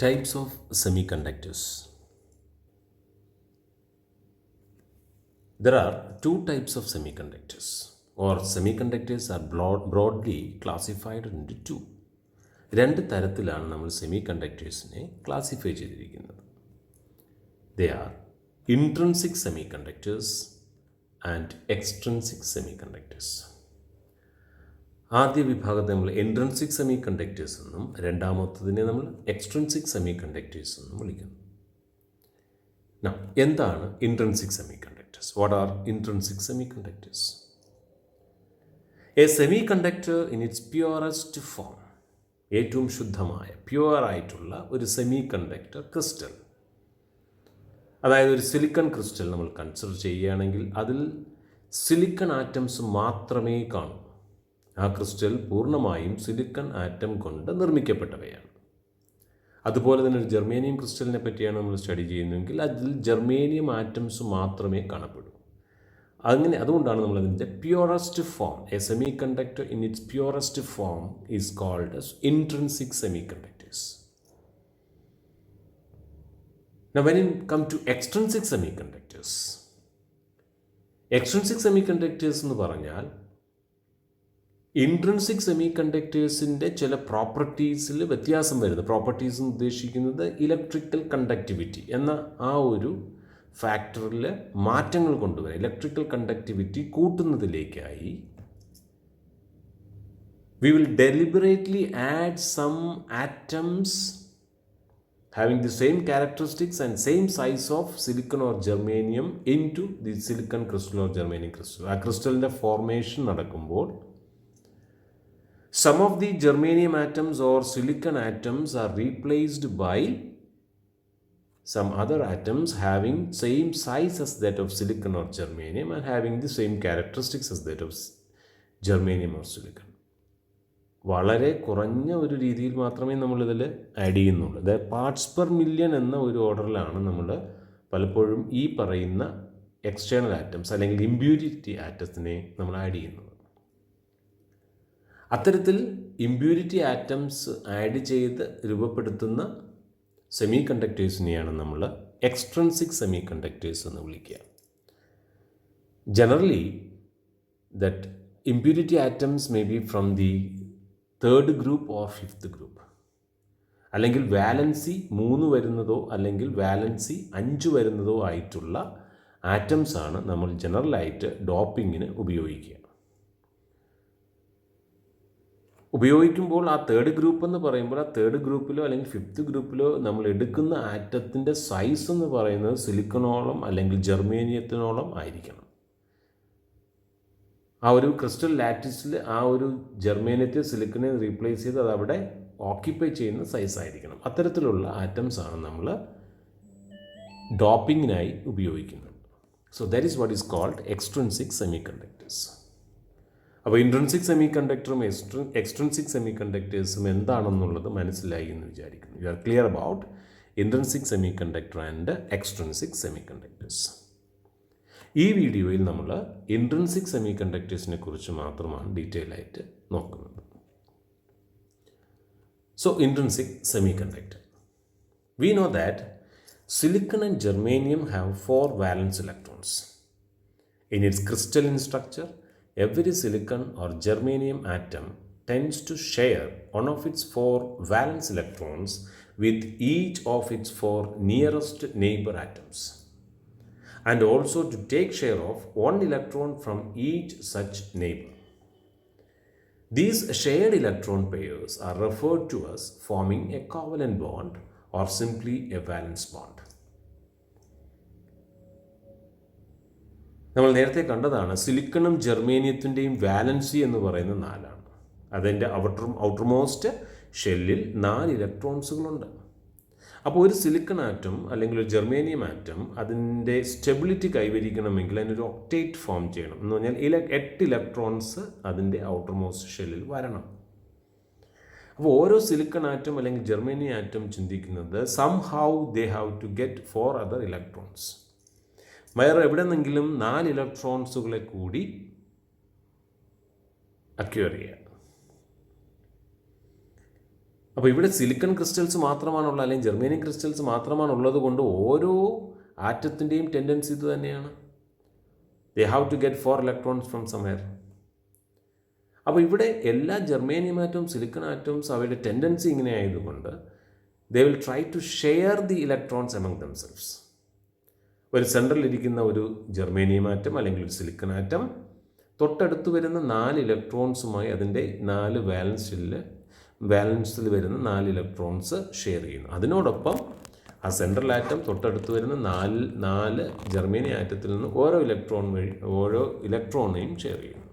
Types of semiconductors. There are two types of semiconductors, or semiconductors are broadly classified into two. രണ്ട് തരത്തിലാണ് നമ്മൾ semi കണ്ടക്ടേഴ്സിനെ classify ചെയ്തിരിക്കുന്നത്. They are intrinsic semi conductors and extrinsic semi conductors. ആദ്യ വിഭാഗത്തെ നമ്മൾ intrinsic semi conductors എന്നും രണ്ടാമത്തതിനെ നമ്മൾ extrinsic semi conductors എന്നും വിളിക്കുന്നു. എന്താണ് intrinsic semi conductors? What are intrinsic semi conductors? A semiconductor in its purest form, ഏറ്റവും ശുദ്ധമായ പ്യുവറായിട്ടുള്ള ഒരു സെമി കണ്ടക്ടർ ക്രിസ്റ്റൽ, അതായത് ഒരു സിലിക്കൺ ക്രിസ്റ്റൽ നമ്മൾ കൺസിഡർ ചെയ്യുകയാണെങ്കിൽ അതിൽ സിലിക്കൺ ആറ്റംസ് മാത്രമേ കാണൂ. ആ ക്രിസ്റ്റൽ പൂർണ്ണമായും സിലിക്കൺ ആറ്റം കൊണ്ട് നിർമ്മിക്കപ്പെട്ടവയാണ്. അതുപോലെ തന്നെ ഒരു ജെർമേനിയം ക്രിസ്റ്റലിനെ പറ്റിയാണ് നമ്മൾ സ്റ്റഡി ചെയ്യുന്നതെങ്കിൽ അതിൽ ജെർമേനിയം ആറ്റംസ് മാത്രമേ കാണപ്പെടൂ. അതുകൊണ്ടാണ് നമ്മൾ അതിൻ്റെ purest form, a semiconductor in its purest form is called as intrinsic semiconductors. Now when it comes to extrinsic semiconductors, extrinsic semiconductors എന്ന് പറഞ്ഞാൽ ഇൻട്രിൻസിക് സെമി കണ്ടക്ടേഴ്സിൻ്റെ ചില പ്രോപ്പർട്ടീസിൽ വ്യത്യാസം വരുന്നത്. പ്രോപ്പർട്ടീസ് എന്ന് ഉദ്ദേശിക്കുന്നത് ഇലക്ട്രിക്കൽ കണ്ടക്ടിവിറ്റി എന്ന ആ ഒരു ഫാക്ടറിൽ മാറ്റങ്ങൾ കൊണ്ടുവരാം. ഇലക്ട്രിക്കൽ കണ്ടക്ടിവിറ്റി കൂട്ടുന്നതിലേക്കായി we will deliberately add some atoms having the same characteristics and same size of silicon or germanium into the silicon crystal or germanium crystal. ആ ക്രിസ്റ്റലിൻ്റെ ഫോർമേഷൻ നടക്കുമ്പോൾ some of the germanium atoms or silicon atoms are replaced by some other atoms having same size as that of silicon or germanium and having the same characteristics as that of germanium or silicon. വളരെ കുറഞ്ഞ ഒരു രീതിയിൽ മാത്രമേ നമ്മളിതിൽ add ചെയ്യുന്നുള്ളൂ. അതായത് parts per million എന്ന ഒരു ഓർഡറിലാണ് നമ്മൾ പലപ്പോഴും ഈ പറയുന്ന എക്സ്റ്റേണൽ ആറ്റംസ് അല്ലെങ്കിൽ ഇമ്പ്യൂരിറ്റി ആറ്റത്തിനെ നമ്മൾ ആഡ് ചെയ്യുന്നത്. അത്തരത്തിൽ ഇമ്പ്യൂരിറ്റി ആറ്റംസ് ആഡ് ചെയ്ത് രൂപപ്പെടുത്തുന്ന സെമി കണ്ടക്ടേഴ്സിനെയാണ് നമ്മൾ എക്സ്ട്രിൻസിക് സെമി കണ്ടക്ടേഴ്സ് എന്ന് വിളിക്കുക. Generally that impurity atoms may be from the third group or fifth group, അല്ലെങ്കിൽ വാലൻസി 3 വരുന്നതോ അല്ലെങ്കിൽ വാലൻസി 5 വരുന്നതോ ആയിട്ടുള്ള ആറ്റംസാണ് നമ്മൾ ജനറലായിട്ട് ഡോപ്പിങ്ങിന് ഉപയോഗിക്കുമ്പോൾ ആ തേർഡ് ഗ്രൂപ്പ് എന്ന് പറയുമ്പോൾ ആ തേർഡ് ഗ്രൂപ്പിലോ അല്ലെങ്കിൽ ഫിഫ്ത്ത് ഗ്രൂപ്പിലോ നമ്മൾ എടുക്കുന്ന ആറ്റത്തിൻ്റെ സൈസ് എന്ന് പറയുന്നത് സിലിക്കണോളം അല്ലെങ്കിൽ ജെർമേനിയത്തിനോളം ആയിരിക്കണം. ആ ഒരു ക്രിസ്റ്റൽ ലാറ്റിസിൽ ആ ഒരു ജെർമേനിയത്തെ സിലിക്കനെ റീപ്ലേസ് ചെയ്ത് അത് അവിടെ ഓക്യുപ്പൈ ചെയ്യുന്ന സൈസ് ആയിരിക്കണം. അത്തരത്തിലുള്ള ആറ്റംസാണ് നമ്മൾ ഡോപ്പിങ്ങിനായി ഉപയോഗിക്കുന്നത്. So that is what is called extrinsic semiconductors. അപ്പോൾ ഇൻട്രിൻസിക് സെമി കണ്ടക്ടറും എക്സ്ട്രിൻസിക് സെമി കണ്ടക്ടേഴ്സും എന്താണെന്നുള്ളത് മനസ്സിലായി എന്ന് വിചാരിക്കുന്നു. You are clear about intrinsic semiconductor and extrinsic semiconductors. ഈ വീഡിയോയിൽ നമ്മൾ ഇൻട്രിൻസിക് സെമി കണ്ടക്ടേഴ്സിനെ കുറിച്ച് മാത്രമാണ് ഡീറ്റെയിൽ ആയിട്ട് നോക്കുന്നത്. So intrinsic semi conductor, we know that silicon and germanium have 4 valence electrons. In its crystalline structure, every silicon or germanium atom tends to share one of its 4 valence electrons with each of its 4 nearest neighbor atoms, and also to take share of 1 electron from each such neighbor. These shared electron pairs are referred to as forming a covalent bond or simply a valence bond. നമ്മൾ നേരത്തെ കണ്ടതാണ് സിലിക്കണും ജെർമേനിയത്തിൻ്റെയും valency എന്ന് പറയുന്നത് 4ആണ്. അതിൻ്റെ outermost ഷെല്ലിൽ 4 ഇലക്ട്രോൺസുകളുണ്ട്. അപ്പോൾ ഒരു silicon atom അല്ലെങ്കിൽ ഒരു ജെർമേനിയം ആറ്റം അതിൻ്റെ സ്റ്റെബിലിറ്റി കൈവരിക്കണമെങ്കിൽ അതിനൊരു ഒക്ടേറ്റ് ഫോം ചെയ്യണം. എന്ന് പറഞ്ഞാൽ 8 ഇലക്ട്രോൺസ് അതിൻ്റെ ഔട്ടർമോസ്റ്റ് ഷെല്ലിൽ വരണം. അപ്പോൾ ഓരോ സിലിക്കൺ ആറ്റം അല്ലെങ്കിൽ ജെർമേനിയം ആറ്റം ചിന്തിക്കുന്നത് somehow they have to get 4 other electrons. വേറെ എവിടെ നിന്നെങ്കിലും 4 ഇലക്ട്രോൺസുകളെ കൂടി അക്വയർ ചെയ്യുക. അപ്പോൾ ഇവിടെ സിലിക്കൺ ക്രിസ്റ്റൽസ് മാത്രമാണുള്ളത്, അല്ലെങ്കിൽ ജെർമേനിയം ക്രിസ്റ്റൽസ് മാത്രമാണുള്ളത് കൊണ്ട് ഓരോ ആറ്റത്തിൻ്റെയും ടെൻഡൻസി ഇത് തന്നെയാണ്. They have to get 4 electrons from somewhere. അപ്പോൾ ഇവിടെ എല്ലാ ജെർമേനിയം ആറ്റവും സിലിക്കൺ ആറ്റംസ് അവയുടെ ടെൻഡൻസി ഇങ്ങനെ ആയതുകൊണ്ട് they will try to share the electrons among themselves. ഒരു സെൻട്രലിരിക്കുന്ന ഒരു ജെർമേനിയം ആറ്റം അല്ലെങ്കിൽ ഒരു സിലിക്കൺ ആറ്റം തൊട്ടടുത്ത് വരുന്ന 4 ഇലക്ട്രോൺസുമായി അതിൻ്റെ 4 വാലൻസിൽ വരുന്ന 4 ഇലക്ട്രോൺസ് ഷെയർ ചെയ്യുന്നു. അതിനോടൊപ്പം ആ സെൻട്രൽ ആറ്റം തൊട്ടടുത്ത് വരുന്ന 4 ജെർമേനിയം ആറ്റത്തിൽ നിന്ന് ഓരോ ഇലക്ട്രോണിനെയും ഷെയർ ചെയ്യുന്നു.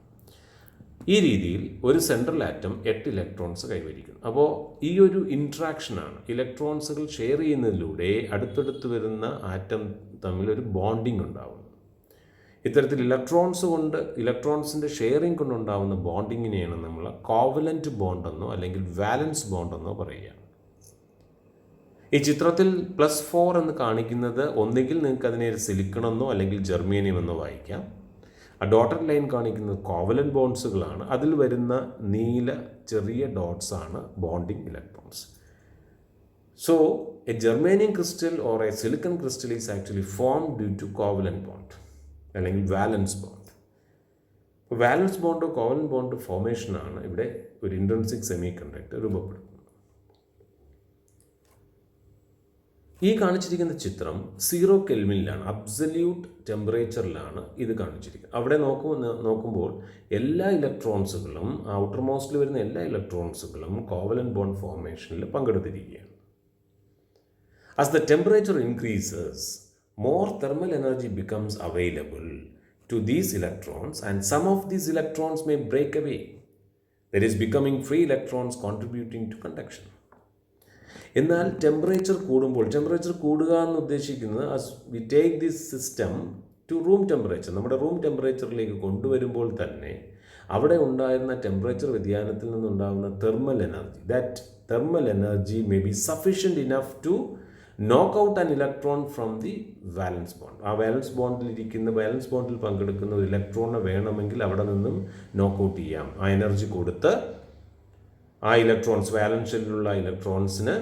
ഈ രീതിയിൽ ഒരു സെൻട്രൽ ആറ്റം 8 ഇലക്ട്രോൺസ് കൈവരിക്കുന്നു. അപ്പോൾ ഈ ഒരു ഇൻട്രാക്ഷനാണ്, ഇലക്ട്രോൺസുകൾ ഷെയർ ചെയ്യുന്നതിലൂടെ അടുത്തടുത്ത് വരുന്ന ആറ്റം തമ്മിൽ ഒരു ബോണ്ടിങ് ഉണ്ടാകുന്നു. ഇത്തരത്തിൽ ഇലക്ട്രോൺസിൻ്റെ ഷെയറിംഗ് കൊണ്ടുണ്ടാകുന്ന ബോണ്ടിങ്ങിനെയാണ് നമ്മൾ കോവലൻറ്റ് ബോണ്ടെന്നോ അല്ലെങ്കിൽ വാലൻസ് ബോണ്ടെന്നോ പറയുക. ഈ ചിത്രത്തിൽ +4 എന്ന് കാണിക്കുന്നത് ഒന്നുകിൽ നിങ്ങൾക്ക് അതിനെ സിലിക്കണെന്നോ അല്ലെങ്കിൽ ജെർമേനിയം എന്നോ വായിക്കാം. ആ ഡോട്ടഡ് ലൈൻ കാണിക്കുന്നത് കോവലൻറ്റ് ബോണ്ട്സുകളാണ്. അതിൽ വരുന്ന നീല ചെറിയ ഡോട്ട്സ് ആണ് bonding electrons. So a germanium crystal or a silicon crystal is actually form due to covalent bond അല്ലെങ്കിൽ വാലൻസ് ബോണ്ട്. അപ്പോൾ വാലൻസ് ബോണ്ടോ കോവലൻറ്റ് ബോണ്ട് ഫോർമേഷനാണ് ഇവിടെ ഒരു ഇൻട്രിൻസിക് സെമി കണ്ടക്ടർ രൂപപ്പെടുന്നത്. ഈ കാണിച്ചിരിക്കുന്ന ചിത്രം 0 കെൽവിനിലാണ്, അബ്സല്യൂട്ട് ടെമ്പറേച്ചറിലാണ് ഇത് കാണിച്ചിരിക്കുന്നത്. അവിടെ നോക്കുമ്പോൾ എല്ലാ ഇലക്ട്രോൺസുകളും, ഔട്ടർ മോസ്റ്റിൽ വരുന്ന എല്ലാ ഇലക്ട്രോൺസുകളും കോവലൻറ്റ് bond ഫോർമേഷനിൽ പങ്കെടുത്തിരിക്കുകയാണ്. As the temperature increases, more thermal energy becomes available to these electrons and some of these electrons may break away. That is becoming free electrons contributing to conduction. എന്നാൽ temperature കൂടുക എന്ന് ഉദ്ദേശിക്കുന്നത് as we take this system to room temperature, നമ്മുടെ room ടെമ്പറേച്ചറിലേക്ക് കൊണ്ടുവരുമ്പോൾ തന്നെ അവിടെ ഉണ്ടായിരുന്ന ടെമ്പറേച്ചർ വ്യതിയാനത്തിൽ നിന്നുണ്ടാകുന്ന thermal energy, that thermal energy may be sufficient enough to knock out an electron from the valence bond. ആ വാലൻസ് ബോണ്ടിൽ പങ്കെടുക്കുന്ന ഒരു ഇലക്ട്രോണിനെ വേണമെങ്കിൽ അവിടെ നിന്നും നോക്കൗട്ട് ചെയ്യാം. ആ എനർജി കൊടുത്ത് ആ ഇലക്ട്രോൺസ്, വാലൻസിലുള്ള ഇലക്ട്രോൺസിന്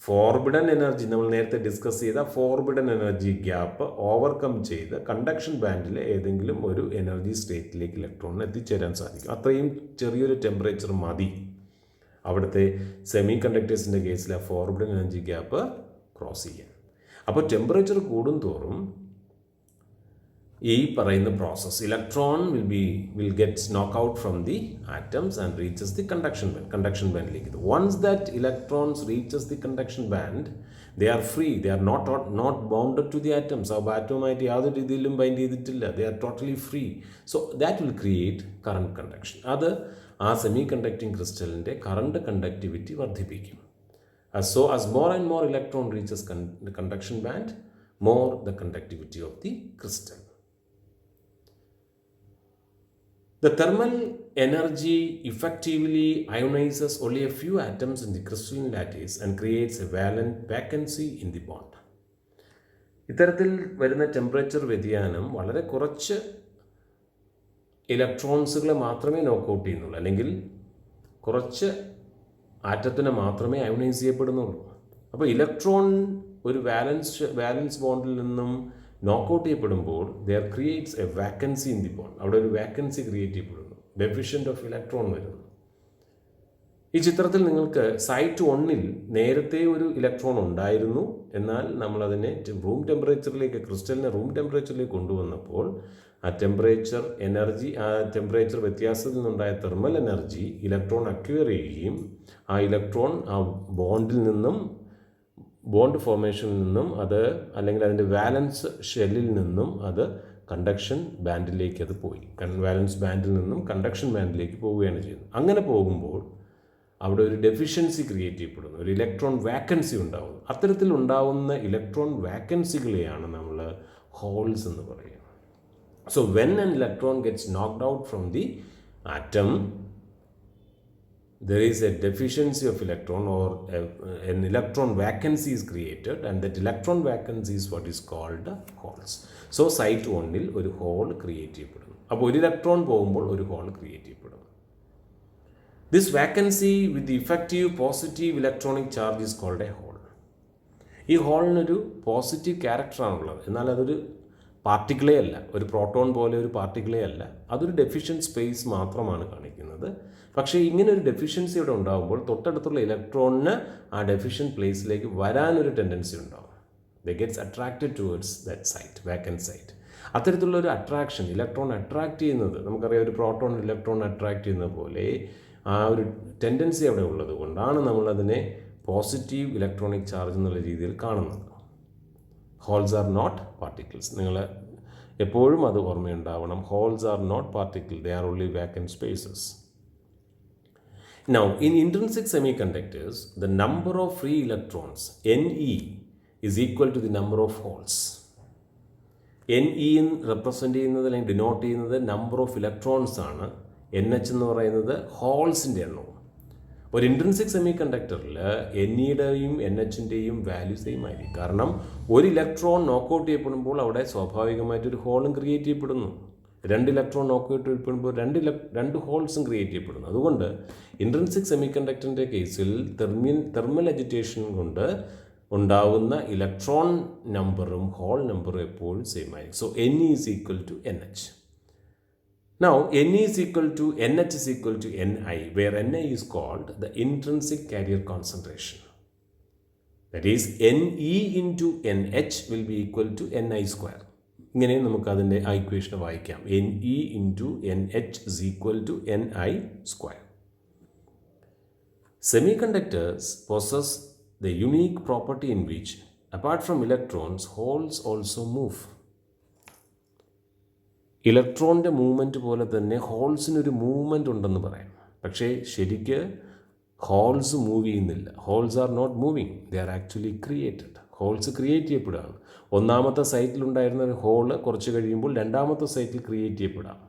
ഫോർബിഡൻ എനർജി, നമ്മൾ നേരത്തെ ഡിസ്കസ് ചെയ്ത ഫോർബിഡൻ എനർജി ഗ്യാപ്പ് ഓവർകം ചെയ്ത് കണ്ടക്ഷൻ ബാൻഡിലെ ഏതെങ്കിലും ഒരു എനർജി സ്റ്റേറ്റിലേക്ക് ഇലക്ട്രോണിന് എത്തിച്ചേരാൻ സാധിക്കും. അത്രയും ചെറിയൊരു ടെമ്പറേച്ചർ മതി അവിടുത്തെ സെമി കണ്ടക്ടേഴ്സിൻ്റെ കേസിൽ ആ ഫോർബിഡൻ എനർജി ഗ്യാപ്പ് ക്രോസ് ചെയ്യാൻ. അപ്പോൾ ടെമ്പറേച്ചർ കൂടുന്തോറും ഈ പറയുന്ന process electron will get knock out from the atoms and reaches the conduction ബാൻഡിലേക്ക്. Once that electrons reaches the conduction band, they are free, they are not bounded to the atoms. ആ ആറ്റവുമായിട്ട് യാതൊരു രീതിയിലും bind ചെയ്തിട്ടില്ല, they are totally free. So that will create current conduction. അത് ആ semi conducting ക്രിസ്റ്റലിൻ്റെ current conductivity വർദ്ധിപ്പിക്കും. So as more and more electron reaches the conduction band, more the conductivity of the crystal. The thermal energy effectively ionizes only a few atoms in the crystalline lattice and creates a vacancy in the bond. ഇത്തരത്തിൽ വരുന്ന temperature വ്യതിയാനം വളരെ കുറച്ച് ഇലക്ട്രോൺസുകളെ മാത്രമേ knockout ചെയ്യുന്നുള്ളൂ, അല്ലെങ്കിൽ കുറച്ച് ആറ്റത്തിനെ മാത്രമേ അയോണൈസ് ചെയ്യപ്പെടുന്നുള്ളൂ. അപ്പോൾ ഇലക്ട്രോൺ ഒരു വാലൻസ് ബോണ്ടിൽ നിന്നും നോക്കൗട്ട് ചെയ്യപ്പെടുമ്പോൾ there creates A vacancy in the bond. അവിടെ ഒരു വാക്കൻസി ക്രിയേറ്റ് ചെയ്യപ്പെടുന്നു, ഡെഫിഷ്യൻ്റ് ഓഫ് ഇലക്ട്രോൺ വരുന്നു. ഈ ചിത്രത്തിൽ നിങ്ങൾക്ക് സൈറ്റ് 1-ൽ നേരത്തെ ഒരു ഇലക്ട്രോൺ ഉണ്ടായിരുന്നു, എന്നാൽ നമ്മളതിനെ റൂം ക്രിസ്റ്റലിനെ റൂം ടെമ്പറേച്ചറിലേക്ക് കൊണ്ടുവന്നപ്പോൾ ആ ടെമ്പറേച്ചർ വ്യത്യാസത്തിൽ നിന്നുണ്ടായ തെർമൽ എനർജി ഇലക്ട്രോൺ അക്വയർ ചെയ്യുകയും ആ ഇലക്ട്രോൺ ആ ബോണ്ട് ഫോർമേഷനിൽ നിന്നും അത്, അല്ലെങ്കിൽ അതിൻ്റെ വാലൻസ് ഷെല്ലിൽ നിന്നും അത് കണ്ടക്ഷൻ ബാൻഡിലേക്ക് അത് പോയി. വാലൻസ് ബാൻഡിൽ നിന്നും കണ്ടക്ഷൻ ബാൻഡിലേക്ക് പോവുകയാണ് ചെയ്യുന്നത്. അങ്ങനെ പോകുമ്പോൾ അവിടെ ഒരു ഡെഫിഷ്യൻസി ക്രിയേറ്റ് ചെയ്യപ്പെടുന്നു, ഒരു ഇലക്ട്രോൺ വാക്കൻസി ഉണ്ടാകുന്നു. അത്തരത്തിലുണ്ടാവുന്ന ഇലക്ട്രോൺ വാക്കൻസികളെയാണ് നമ്മൾ ഹോൾസ് എന്ന് പറയുന്നത്. So when an electron gets knocked out from the atom, there is a deficiency of electron, or an electron vacancy is created, and that electron vacancy is what is called holes. So site 1-ൽ ഒരു hole create ചെയ്യപ്പെടുന്നു. അപ്പോൾ ഒരു electron പോകുമ്പോൾ ഒരു hole create ചെയ്യപ്പെടുന്നു. This vacancy with the effective positive electronic charge is called a hole. ഈ ഹോളിനൊരു positive ക്യാരക്ടറാണുള്ളത്, എന്നാൽ അതൊരു പാർട്ടിക്കിളേ അല്ല, ഒരു പ്രോട്ടോൺ പോലെ ഒരു പാർട്ടിക്കിളേ അല്ല, അതൊരു ഡെഫിഷ്യൻറ്റ് സ്പേസ് മാത്രമാണ് കാണിക്കുന്നത്. പക്ഷേ ഇങ്ങനെ ഒരു ഡെഫിഷ്യൻസി ഇവിടെ ഉണ്ടാകുമ്പോൾ തൊട്ടടുത്തുള്ള ഇലക്ട്രോണിന് ആ ഡെഫിഷ്യൻറ്റ് പ്ലേസിലേക്ക് വരാനൊരു ടെൻഡൻസി ഉണ്ടാകും. The gets attracted towards that site, vacant site. അത്തരത്തിലുള്ള ഒരു അട്രാക്ഷൻ, ഇലക്ട്രോൺ അട്രാക്റ്റ് ചെയ്യുന്നത്, നമുക്കറിയാം ഒരു പ്രോട്ടോൺ ഇലക്ട്രോൺ അട്രാക്റ്റ് ചെയ്യുന്ന പോലെ ആ ഒരു ടെൻഡൻസി അവിടെ ഉള്ളത് കൊണ്ടാണ് നമ്മളതിനെ പോസിറ്റീവ് ഇലക്ട്രോണിക് ചാർജ് എന്നുള്ള രീതിയിൽ കാണുന്നത്. Holes are not particles. നിങ്ങൾ എപ്പോഴും അത് ഓർമ്മയുണ്ടാവണം. Holes are not particle, they are only vacant spaces. Now, in intrinsic semiconductors, the number of free electrons, Ne, is equal to the number of holes. Ne represent ചെയ്യുന്നത് അല്ലെങ്കിൽ denote ചെയ്യുന്നത് number of electrons ആണ്. NH എന്ന് പറയുന്നത് ഹോൾസിൻ്റെ എണ്ണവും. ഒരു intrinsic semi കണ്ടക്ടറിൽ NEയുടെയും NHൻ്റെയും value same ആയിരിക്കും. കാരണം ഒരു ഇലക്ട്രോൺ നോക്കൗട്ട് ചെയ്യപ്പെടുമ്പോൾ അവിടെ സ്വാഭാവികമായിട്ടൊരു ഹോളും ക്രിയേറ്റ് ചെയ്യപ്പെടുന്നു. രണ്ട് ഇലക്ട്രോൺ നോക്കൗട്ട് ചെയ്യപ്പെടുമ്പോൾ രണ്ട് ഹോൾസും ക്രിയേറ്റ് ചെയ്യപ്പെടുന്നു. അതുകൊണ്ട് ഇൻട്രിൻസിക് സെമി കണ്ടക്ടറിൻ്റെ കേസിൽ തെർമൽ അജിറ്റേഷൻ കൊണ്ട് ഉണ്ടാവുന്ന ഇലക്ട്രോൺ നമ്പറും ഹോൾ നമ്പറും എപ്പോഴും സെയിം ആയിരിക്കും. So Ne is equal to NH. Now, Ne is equal to NH is equal to Ni, where Ni is called the intrinsic carrier concentration. That is, Ne into NH will be equal to Ni square. ഇങ്ങനെ നമുക്ക് അതിൻ്റെ ആ equation വായിക്കാം. Ne into NH is equal to Ni square. Semiconductors possess the unique property in which, apart from electrons, holes also move. ഇലക്ട്രോണിൻ്റെ movement പോലെ തന്നെ ഹോൾസിനൊരു movement ഉണ്ടെന്ന് പറയാം. പക്ഷേ ശരിക്ക് ഹോൾസ് മൂവ് ചെയ്യുന്നില്ല. Holes are not moving, they are actually created. Holes create ചെയ്യപ്പെടുകയാണ്. ഒന്നാമത്തെ സൈറ്റിലുണ്ടായിരുന്ന ഒരു ഹോള് കുറച്ച് കഴിയുമ്പോൾ രണ്ടാമത്തെ സൈറ്റിൽ ക്രിയേറ്റ് ചെയ്യപ്പെടാം.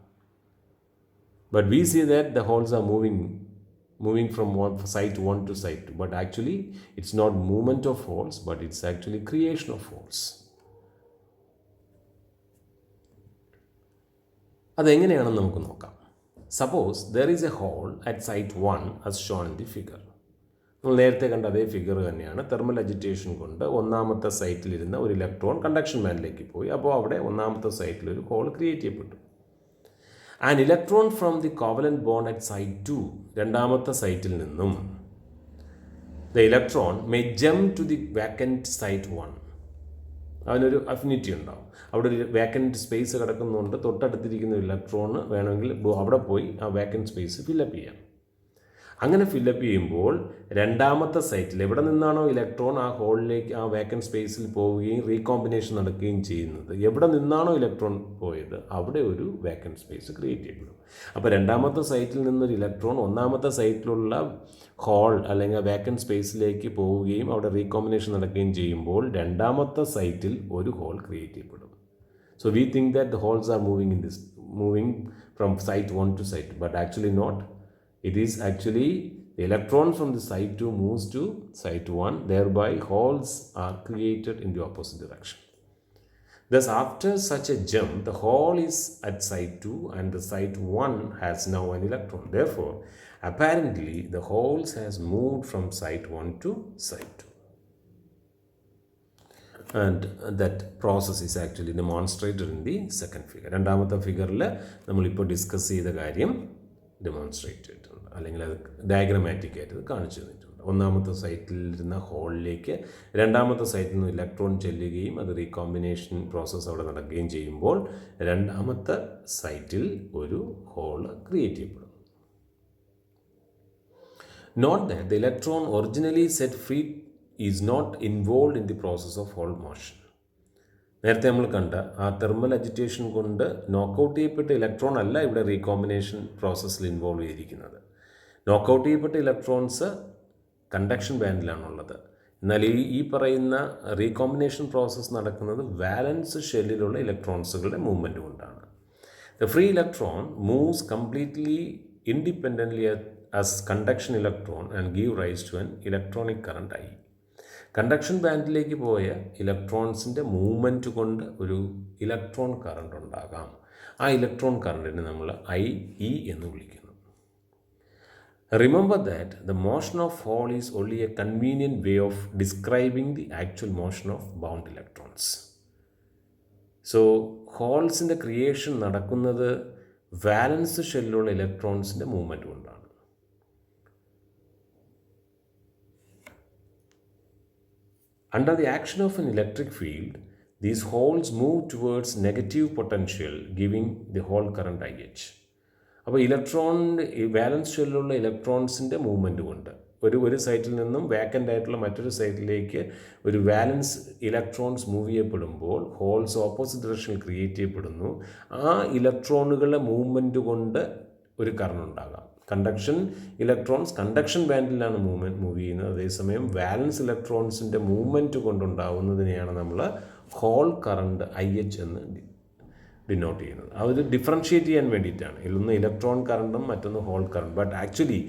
But we see that the holes are moving from site 1 to site 2. But actually it's not movement of holes, but it's actually creation of holes. അതെങ്ങനെയാണെന്ന് നമുക്ക് നോക്കാം. Suppose there is a hole at site 1 as shown in the figure. നമ്മൾ നേരത്തെ കണ്ട അതേ figure തന്നെയാണ്. Thermal agitation കൊണ്ട് ഒന്നാമത്തെ സൈറ്റിലിരുന്ന ഒരു ഇലക്ട്രോൺ കണ്ടക്ഷൻ ബാൻഡിലേക്ക് പോയി. അപ്പോൾ അവിടെ ഒന്നാമത്തെ സൈറ്റിൽ ഒരു ഹോൾ ക്രിയേറ്റ് ചെയ്യപ്പെട്ടു. And electron from the covalent bond at site 2, രണ്ടാമത്തെ സൈറ്റിൽ നിന്നും the electron may jump to the vacant site 1. അതിനൊരു അഫിനിറ്റി ഉണ്ടാവും. അവിടെ ഒരു വാക്കൻറ്റ് സ്പേസ് കിടക്കുന്നുണ്ട്. തൊട്ടടുത്തിരിക്കുന്ന ഇലക്ട്രോണ് വേണമെങ്കിൽ അവിടെ പോയി ആ വാക്കൻറ്റ് സ്പേസ് ഫില്ലപ്പ് ചെയ്യാം. അങ്ങനെ ഫില്ലപ്പ് ചെയ്യുമ്പോൾ രണ്ടാമത്തെ സൈറ്റിൽ എവിടെ നിന്നാണോ ഇലക്ട്രോൺ ആ ഹോളിലേക്ക് ആ വാക്കൻറ്റ് സ്പേസിൽ പോവുകയും റീകോമ്പിനേഷൻ നടക്കുകയും ചെയ്യുന്നത്, എവിടെ നിന്നാണോ ഇലക്ട്രോൺ പോയത് അവിടെ ഒരു വാക്കൻറ്റ് സ്പേസ് ക്രിയേറ്റ് ചെയ്യപ്പെടും. അപ്പോൾ രണ്ടാമത്തെ സൈറ്റിൽ നിന്നൊരു ഇലക്ട്രോൺ ഒന്നാമത്തെ സൈറ്റിലുള്ള ഹോൾ അല്ലെങ്കിൽ വാക്കൻറ്റ് സ്പേസിലേക്ക് പോവുകയും അവിടെ റീകോമ്പിനേഷൻ നടക്കുകയും ചെയ്യുമ്പോൾ രണ്ടാമത്തെ സൈറ്റിൽ ഒരു ഹോൾ ക്രിയേറ്റ് ചെയ്യപ്പെടും. So we think that the holes are moving from site 1 to site 2, but actually not. It is actually the electron from the site 2 moves to site 1, thereby holes are created in the opposite direction. Thus, after such a jump, the hole is at site 2 and the site 1 has now an electron. Therefore, apparently the holes has moved from site 1 to site 2. And that process is actually demonstrated in the second figure. രണ്ടാമത്തെ ഫിഗറിൽ നമ്മളിപ്പോൾ discuss ചെയ്ത കാര്യം demonstrate ചെയ്തിട്ടുണ്ട്, അല്ലെങ്കിൽ അത് diagrammatic ആയിട്ട് കാണിച്ചു തന്നിട്ടുണ്ട്. ഒന്നാമത്തെ സൈറ്റിലിരുന്ന ഹോളിലേക്ക് രണ്ടാമത്തെ സൈറ്റിൽ നിന്ന് ഇലക്ട്രോൺ ചെല്ലുകയും അത് റീകോമ്പിനേഷൻ പ്രോസസ്സ് അവിടെ നടക്കുകയും ചെയ്യുമ്പോൾ രണ്ടാമത്തെ സൈറ്റിൽ ഒരു ഹോൾ ക്രിയേറ്റ് ചെയ്യപ്പെടും. Note that the electron originally set free is not involve in the process of hole motion. നേരത്തെ നമ്മൾ കണ്ട ആ തെർമൽ അജിറ്റേഷൻ കൊണ്ട് നോക്കൗട്ട് ചെയ്യപ്പെട്ട ഇലക്ട്രോൺ അല്ല ഇവിടെ റീകോമ്പിനേഷൻ പ്രോസസ്സിൽ ഇൻവോൾവ് ചെയ്തിരിക്കുന്നത്. നോക്കൗട്ട് ചെയ്യപ്പെട്ട ഇലക്ട്രോൺസ് കണ്ടക്ഷൻ ബാൻഡിലാണുള്ളത്. എന്നാൽ ഈ പറയുന്ന റീകോമ്പിനേഷൻ പ്രോസസ്സ് നടക്കുന്നത് വാലൻസ് ഷെല്ലിലുള്ള ഇലക്ട്രോൺസുകളുടെ മൂവ്മെൻറ്റ് കൊണ്ടാണ്. The free electron moves completely independently as conduction electron and give rise to an electronic current I. Conduction ബാൻഡിലേക്ക് പോയ ഇലക്ട്രോൺസിൻ്റെ മൂവ്മെൻറ്റ് കൊണ്ട് ഒരു ഇലക്ട്രോൺ കറണ്ട് ഉണ്ടാകാം. ആ ഇലക്ട്രോൺ കറണ്ടിനെ നമ്മൾ IE എന്ന് വിളിക്കുന്നു. Remember that the motion of hole is only a convenient way of describing the actual motion of bound electrons. So ഹോൾസിൻ്റെ ക്രിയേഷൻ നടക്കുന്നത് വാലൻസ് ഷെല്ലുള്ള ഇലക്ട്രോൺസിൻ്റെ മൂവ്മെൻറ്റ് കൊണ്ടാണ്. Under the action of an electric field, these holes move towards negative potential, giving the Hall current IH. അപ്പോൾ വാലൻസ് ഷെല്ലുള്ള ഇലക്ട്രോൺസിൻ്റെ movement കൊണ്ട് ഒരു സൈറ്റിൽ നിന്നും വാക്കൻ്റ് ആയിട്ടുള്ള മറ്റൊരു സൈറ്റിലേക്ക് ഒരു വാലൻസ് ഇലക്ട്രോൺസ് മൂവ് ചെയ്യപ്പെടുമ്പോൾ ഹോൾസ് ഓപ്പോസിറ്റ് ഡയറക്ഷനിൽ ക്രിയേറ്റ് ചെയ്യപ്പെടുന്നു. ആ ഇലക്ട്രോണുകളുടെ മൂവ്മെൻറ്റ് കൊണ്ട് ഒരു കറണ്ട് ഉണ്ടാകാം. കണ്ടക്ഷൻ ബാൻഡിലാണ് മൂവ് ചെയ്യുന്നത്. അതേസമയം വാലൻസ് ഇലക്ട്രോൺസിൻ്റെ മൂവ്മെൻറ്റ് കൊണ്ടുണ്ടാവുന്നതിനെയാണ് നമ്മൾ ഹോൾ കറണ്ട് IH എന്ന് ഡിനോട്ട് ചെയ്യുന്നത്. അത് ഡിഫറൻഷ്യേറ്റ് ചെയ്യാൻ വേണ്ടിയിട്ടാണ്. ഇതിലൊന്ന് ഇലക്ട്രോൺ കറണ്ടും മറ്റൊന്ന് hole current. But actually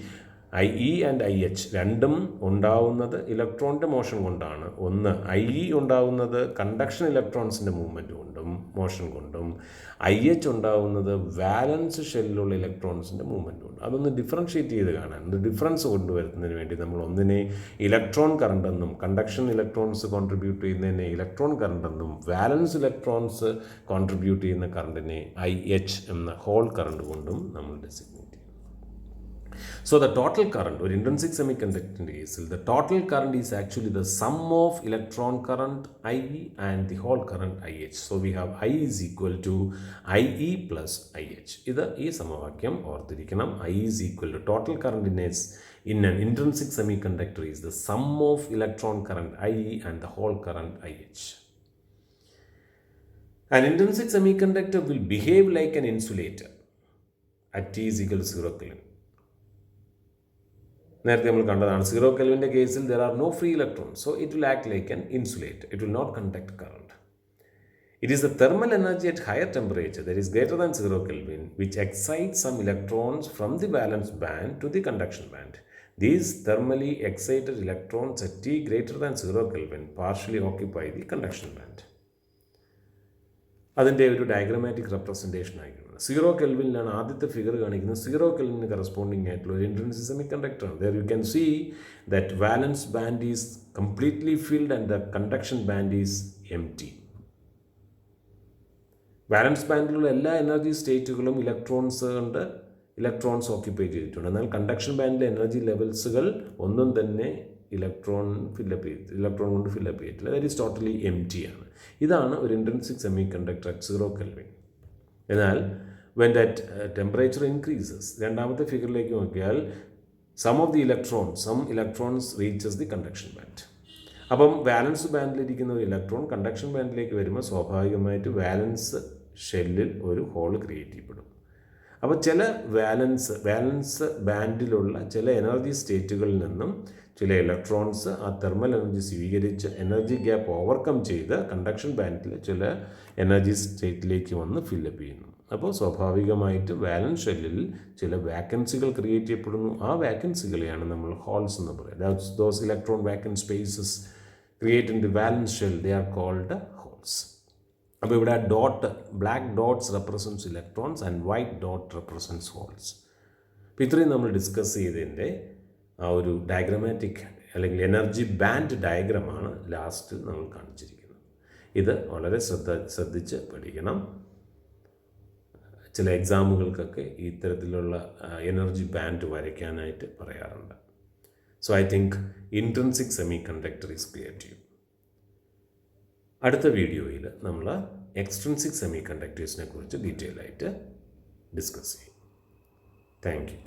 IE and IH രണ്ടും ഉണ്ടാവുന്നത് ഇലക്ട്രോണിൻ്റെ മോഷൻ കൊണ്ടാണ്. ഒന്ന് IE ഉണ്ടാവുന്നത് കണ്ടക്ഷൻ ഇലക്ട്രോൺസിൻ്റെ മൂവ്മെൻറ്റ് കൊണ്ടും മോഷൻ കൊണ്ടും, IH ഉണ്ടാവുന്നത് വാലൻസ് ഷെല്ലിലുള്ള ഇലക്ട്രോൺസിൻ്റെ മൂവ്മെൻറ്റ് കൊണ്ടും. അതൊന്ന് ഡിഫറൻഷ്യേറ്റ് ചെയ്ത് കാണാൻ, ഡിഫറൻസ് കൊണ്ടുവരുന്നതിന് വേണ്ടി നമ്മൾ ഒന്നിനെ ഇലക്ട്രോൺ കറണ്ടെന്നും കണ്ടക്ഷൻ ഇലക്ട്രോൺസ് കോൺട്രിബ്യൂട്ട് ചെയ്യുന്നതിനെ ഇലക്ട്രോൺ കറണ്ടെന്നും വാലൻസ് ഇലക്ട്രോൺസ് കോൺട്രിബ്യൂട്ട് ചെയ്യുന്ന കറണ്ടിനെ IH എന്ന ഹോൾ കറണ്ട് കൊണ്ടും നമ്മൾ ഡെസിഗ്നേറ്റ് ചെയ്യും. So the total current, or intrinsic semiconductor case, the total current is actually the sum of electron current IE and the Hall current IH. So we have I is equal to IE plus IH. ഇത് ഈ സമവാക്യം ഓർത്തിരിക്കണം. I is equal to total current in an intrinsic semiconductor is the sum of electron current IE and the Hall current IH. An intrinsic semiconductor will behave like an insulator at T is equal to 0 Kelvin. നേരത്തെ നമ്മൾ കണ്ടതാണ്. 0 Kelvinൻ്റെ കേസിൽ there are no free electrons, so it will act like an insulator. It will not conduct current. It is the thermal energy at higher temperature, that is greater than 0 Kelvin, which excites some electrons from the valence band to the conduction band. These thermally excited electrons at T greater than 0 Kelvin partially occupy the conduction band. അതിൻ്റെ ഒരു diagrammatic representation ആയിരിക്കും. 0 Kelvinലാണ് ആദ്യത്തെ figure കാണിക്കുന്നത്. 0 Kelvin corresponding ആയിട്ടുള്ള ഒരു intrinsic സെമികണ്ടക്ടറാണ്. There you can see that valence band is completely filled and the conduction band is empty. Valence ബാൻഡിലുള്ള എല്ലാ എനർജി സ്റ്റേറ്റുകളും ഇലക്ട്രോൺസ് ഓക്യുപ്പൈ ചെയ്തിട്ടുണ്ട്. എന്നാൽ കണ്ടക്ഷൻ ബാൻഡിലെ എനർജി ലെവൽസുകൾ ഒന്നും തന്നെ ഇലക്ട്രോൺ കൊണ്ട് ഫില്ലപ്പ് ചെയ്തിട്ടില്ല. ദാറ്റ് ഈസ് ടോട്ടലി എംപ്റ്റി ആണ്. ഇതാണ് ഒരു ഇൻട്രിൻസിക് സെമികണ്ടക്ടർ അറ്റ് 0 Kelvin. എന്നാൽ when that temperature increases, രണ്ടാമത്തെ ഫിഗറിലേക്ക് നോക്കിയാൽ some electrons reaches the conduction band. അപ്പം വാലൻസ് ബാൻഡിലിരിക്കുന്ന ഒരു ഇലക്ട്രോൺ കണ്ടക്ഷൻ ബാൻഡിലേക്ക് വരുമ്പോൾ സ്വാഭാവികമായിട്ട് വാലൻസ് ഷെല്ലിൽ ഒരു ഹോൾ ക്രിയേറ്റ് ചെയ്യപ്പെടും. അപ്പോൾ ചില വാലൻസ് ബാൻഡിലുള്ള ചില എനർജി സ്റ്റേറ്റുകളിൽ നിന്നും ചില ഇലക്ട്രോൺസ് ആ തെർമൽ എനർജി സ്വീകരിച്ച് എനർജി ഗ്യാപ്പ് ഓവർകം ചെയ്ത് കണ്ടക്ഷൻ ബാൻഡിൽ ചില എനർജി സ്റ്റേറ്റിലേക്ക് വന്ന് ഫില്ലപ്പ് ചെയ്യുന്നു. അപ്പോൾ സ്വാഭാവികമായിട്ട് വാലൻസ് ഷെല്ലിൽ ചില വാക്കൻസികൾ ക്രിയേറ്റ് ചെയ്യപ്പെടുന്നു. ആ വാക്കൻസികളെയാണ് നമ്മൾ ഹോൾസ് എന്ന് പറയുന്നത്. Those electron vacant spaces create in the valence shell, they are called holes. അപ്പോൾ ഇവിടെ black dots represents electrons and white dot represents holes. അപ്പോൾ ഇത്രയും നമ്മൾ ഡിസ്കസ് ചെയ്തതിൻ്റെ ആ ഒരു ഡയഗ്രമാറ്റിക് അല്ലെങ്കിൽ എനർജി ബാൻഡ് ഡയഗ്രമാണ് ലാസ്റ്റ് നമ്മൾ കാണിച്ചിരിക്കുന്നത്. ഇത് വളരെ ശ്രദ്ധിച്ച് പഠിക്കണം. ചില എക്സാമുകൾക്കൊക്കെ ഇത്തരത്തിലുള്ള എനർജി ബാൻഡ് വരയ്ക്കാനായിട്ട് പറയാറുണ്ട്. So I think intrinsic semiconductor is clear to you. അടുത്ത വീഡിയോയിൽ നമ്മൾ എക്സ്ട്രിൻസിക് സെമി കണ്ടക്ടേഴ്സിനെ കുറിച്ച് ഡീറ്റെയിൽ ആയിട്ട് ഡിസ്കസ് ചെയ്യും. Thank you.